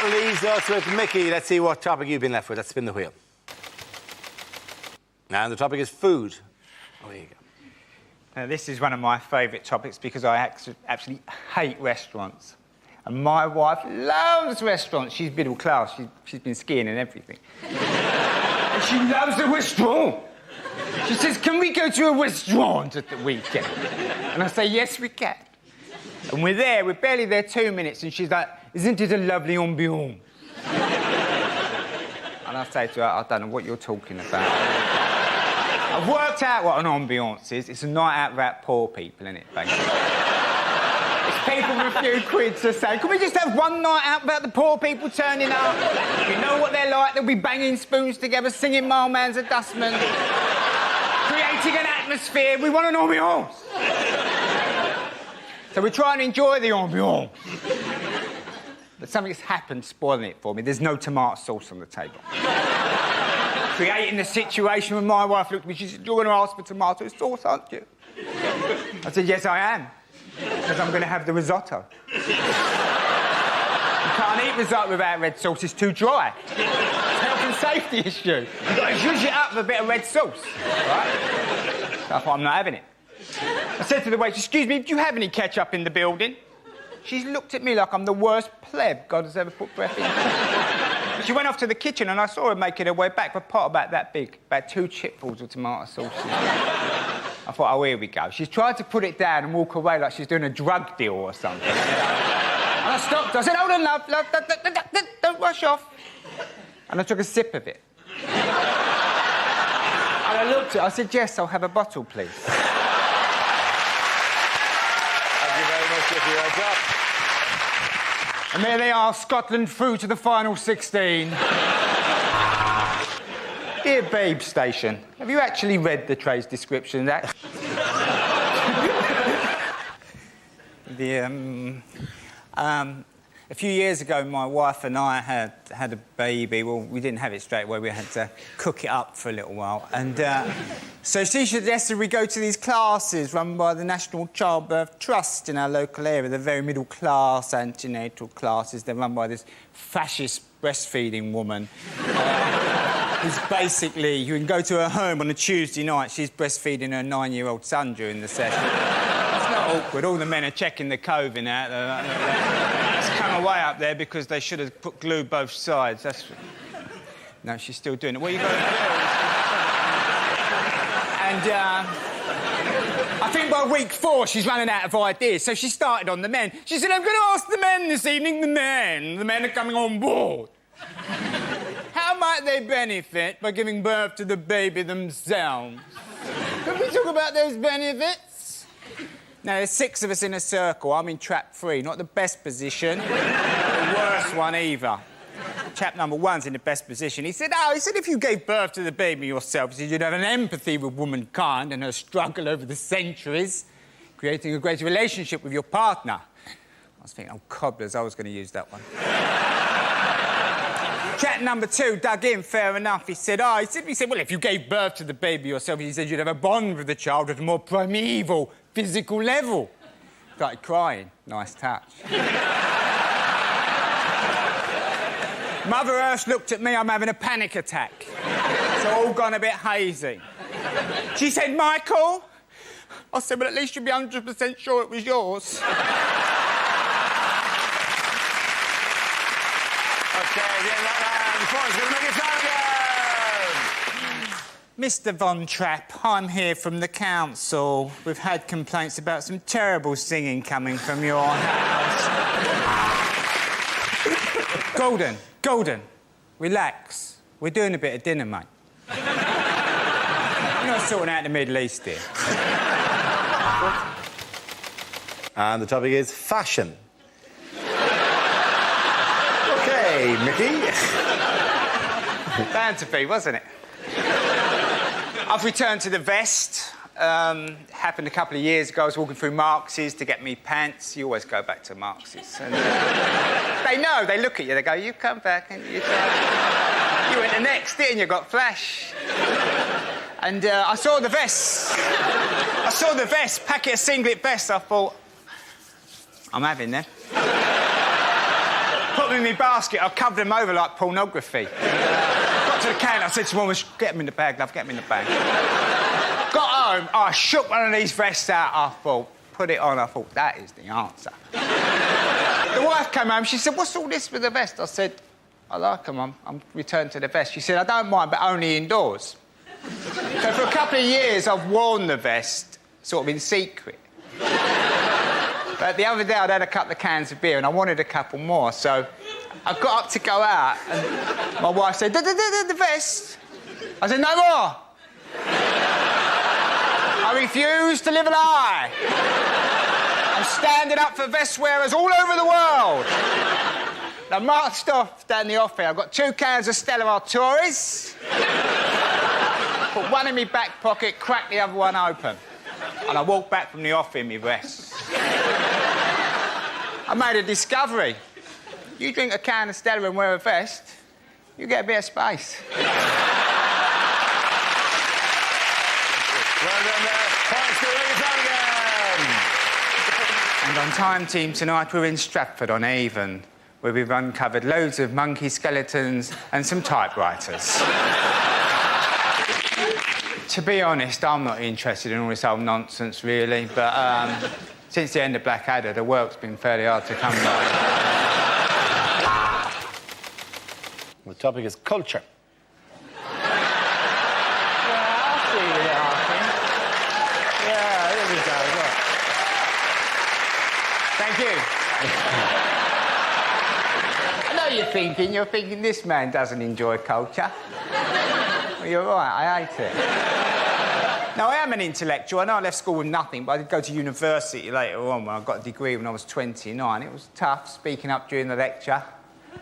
That leaves us with Mickey. Let's see what topic you've been left with. Let's spin the wheel. And the topic is food. Oh, here you go. Now, this is one of my favourite topics because I actually hate restaurants. And my wife loves restaurants. She's middle class. She's been skiing and everything. And she loves a restaurant. She says, can we go to a restaurant at the weekend? And I say, yes, we can. And we're barely there 2 minutes, and she's like, isn't it a lovely ambiance? And I say to her, I don't know what you're talking about. I've worked out what an ambiance is. It's a night out about poor people, isn't it, basically? It's people with a few quid to say, can we just have one night out about the poor people turning up? You know what they're like. They'll be banging spoons together, singing My Man's a Dustman, creating an atmosphere. We want an ambiance. So we're trying to enjoy the ambiance. But something's happened spoiling it for me. There's no tomato sauce on the table. Creating the situation when my wife looked at me, she said, you're going to ask for tomato sauce, aren't you? I said, yes, I am. Because I'm going to have the risotto. You can't eat risotto without red sauce, it's too dry. It's a health and safety issue. You've got to zhuzh it up with a bit of red sauce, right? So I thought, I'm not having it. I said to the waitress, excuse me, do you have any ketchup in the building? She's looked at me like I'm the worst pleb God has ever put breath in. She went off to the kitchen and I saw her making her way back with a pot about that big, about 2 chipfuls of tomato sauce. I thought, oh, here we go. She's tried to put it down and walk away like she's doing a drug deal or something. And I stopped. I said, hold on, love, don't rush off. And I took a sip of it. And I looked at her, I said, yes, I'll have a bottle, please. And there they are, Scotland through to the final 16. Dear Babe Station, have you actually read the trade's description of that? A few years ago, my wife and I had a baby. Well, we didn't have it straight away. We had to cook it up for a little while. And so she suggested we go to these classes run by the National Childbirth Trust in our local area. They're very middle-class antenatal classes. They're run by this fascist breastfeeding woman who's basically... You can go to her home on a Tuesday night. She's breastfeeding her 9-year-old son during the session. It's not awkward. All the men are checking the coving out. It's come away up there because they should have put glue both sides. That's... No, she's still doing it. What are you going to do? And I think by week 4, she's running out of ideas, so she started on the men. She said, I'm going to ask the men this evening, the men. The men are coming on board. How might they benefit by giving birth to the baby themselves? Can we talk about those benefits? Now, there's 6 of us in a circle. I'm in trap 3. Not the best position, the worst one either. Chap number 1's in the best position. He said, if you gave birth to the baby yourself, he said, you'd have an empathy with womankind and her struggle over the centuries, creating a greater relationship with your partner. I was thinking, oh, cobblers, I was going to use that one. Chap number 2 dug in, fair enough. He said, well, if you gave birth to the baby yourself, he said, you'd have a bond with the child at a more primeval, physical level. Started crying. Nice touch. Mother Earth looked at me, I'm having a panic attack. It's all gone a bit hazy. She said, Michael? I said, well, at least you'd be 100% sure it was yours. OK, the end of that round. The point's going to Micky Flanagan. Mr Von Trapp, I'm here from the council. We've had complaints about some terrible singing coming from your house. Golden, relax. We're doing a bit of dinner, mate. You're not sorting out the Middle East here. And the topic is fashion. OK, Mickey. Bound to be, wasn't it? I've returned to the vest. Happened a couple of years ago. I was walking through Marx's to get me pants. You always go back to Marx's. And, they know. They look at you. They go, you come back and you try. You went the next, didn't you? Got flash. And I saw the vest. Packet of singlet vest. I thought, I'm having them. put them in my basket, I covered them over like pornography. Got to the counter, I said to Romesh, get them in the bag, love, get them in the bag. Got home, I shook one of these vests out, I thought, put it on, I thought, that is the answer. The wife came home, she said, what's all this with the vest? I said, I like them, I'm returned to the vest. She said, I don't mind, but only indoors. So for a couple of years, I've worn the vest, sort of in secret. But the other day, I'd had a couple of cans of beer and I wanted a couple more, so I got up to go out and my wife said, the vest. I said, no more. I refuse to live a lie. I'm standing up for vest wearers all over the world. I marched off down the office. I've got 2 cans of Stella Artois. Put one in my back pocket, cracked the other one open. And I walked back from the office in my vest. I made a discovery. You drink a can of Stella and wear a vest, you get a bit of space. Well done there. Points to Micky Flanagan. And on Time Team tonight, we're in Stratford on Avon, where we've uncovered loads of monkey skeletons and some typewriters. To be honest, I'm not interested in all this old nonsense, really, but since the end of Blackadder, the work's been fairly hard to come by. The topic is culture. Yeah, here we go, look. Thank you. I know you're thinking this man doesn't enjoy culture. Well, you're right, I hate it. Now, I am an intellectual. I know I left school with nothing, but I did go to university later on when I got a degree when I was 29. It was tough, speaking up during the lecture,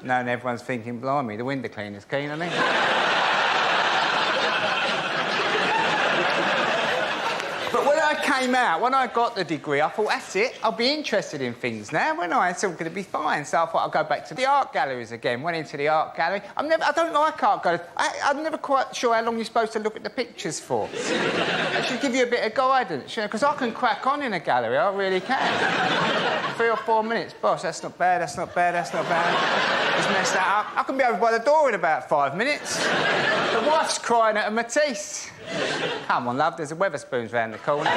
knowing everyone's thinking, blimey, the window cleaner's keen on me. But when I came out, when I got the degree, I thought, that's it, I'll be interested in things now, won't I? It's all going to be fine. So I thought I'll go back to the art galleries again. Went into the art gallery. I don't like art galleries. I'm never quite sure how long you're supposed to look at the pictures for. It should give you a bit of guidance, you know, because I can crack on in a gallery, I really can. 3 or 4 minutes, boss, that's not bad, that's not bad, that's not bad. Just mess that up. I can be over by the door in about 5 minutes. The wife's crying at a Matisse. Come on, love, there's a Wetherspoons round the corner.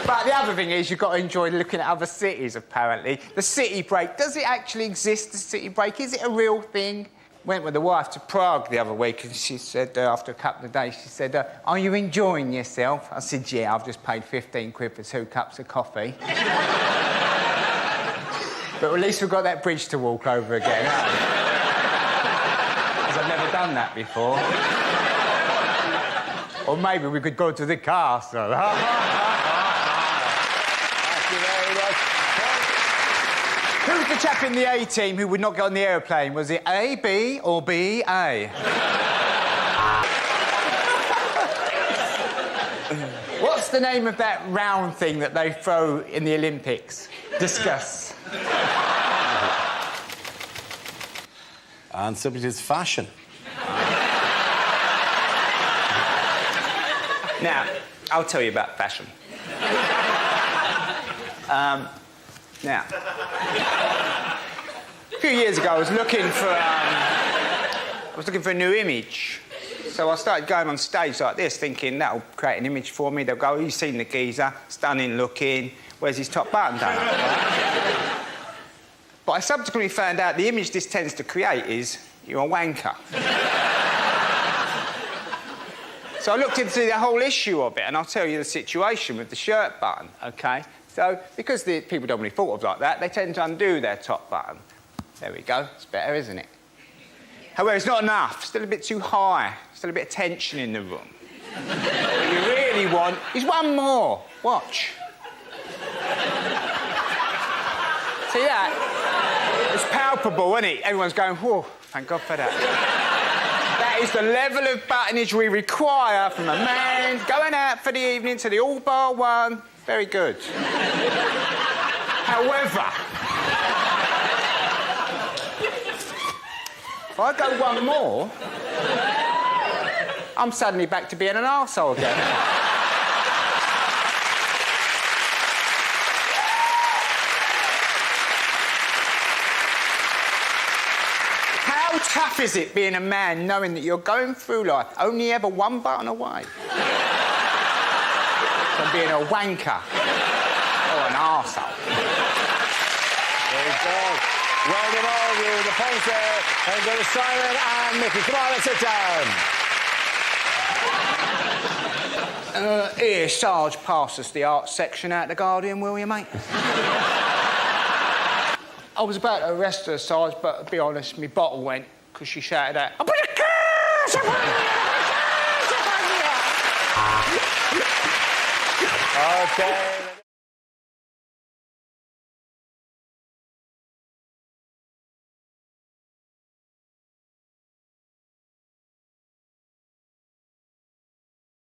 But the other thing is, you've got to enjoy looking at other cities, apparently. The city break, does it actually exist, the city break? Is it a real thing? Went with the wife to Prague the other week and she said, after a couple of days, she said, are you enjoying yourself? I said, yeah, I've just paid 15 quid for 2 cups of coffee. But at least we've got that bridge to walk over again. Because I've never done that before. Or maybe we could go to the castle. Thank you very much. Who's the chap in the A team who would not get on the aeroplane? Was it A, B, or B, A? What's the name of that round thing that they throw in the Olympics? Discuss. Answer, it is fashion. Now, I'll tell you about fashion. Now, a few years ago, I was looking for a new image. So I started going on stage like this, thinking that'll create an image for me. They'll go, oh, you've seen the geezer, stunning looking, where's his top button done? But I subsequently found out the image this tends to create is you're a wanker. So I looked into the whole issue of it, and I'll tell you the situation with the shirt button, OK? So, because the people don't really thought of like that, they tend to undo their top button. There we go. It's better, isn't it? However, it's not enough. Still a bit too high. Still a bit of tension in the room. What you really want is one more. Watch. See that? It's palpable, isn't it? Everyone's going, whoa, thank God for that. That is the level of buttonage we require from a man going out for the evening to the all-bar one. Very good. However, if I go one more, I'm suddenly back to being an arsehole again. How tough is it being a man knowing that you're going through life only ever one button away from being a wanker or an arsehole? Very good. Well done all of you. The points there. And go to Simon and Micky. Come on, let's sit down. Here, Sarge, pass us the art section out the Guardian, will you, mate? I was about to arrest her, Sarge, but to be honest, my bottle went because she shouted out, "I put a curse upon you! Okay.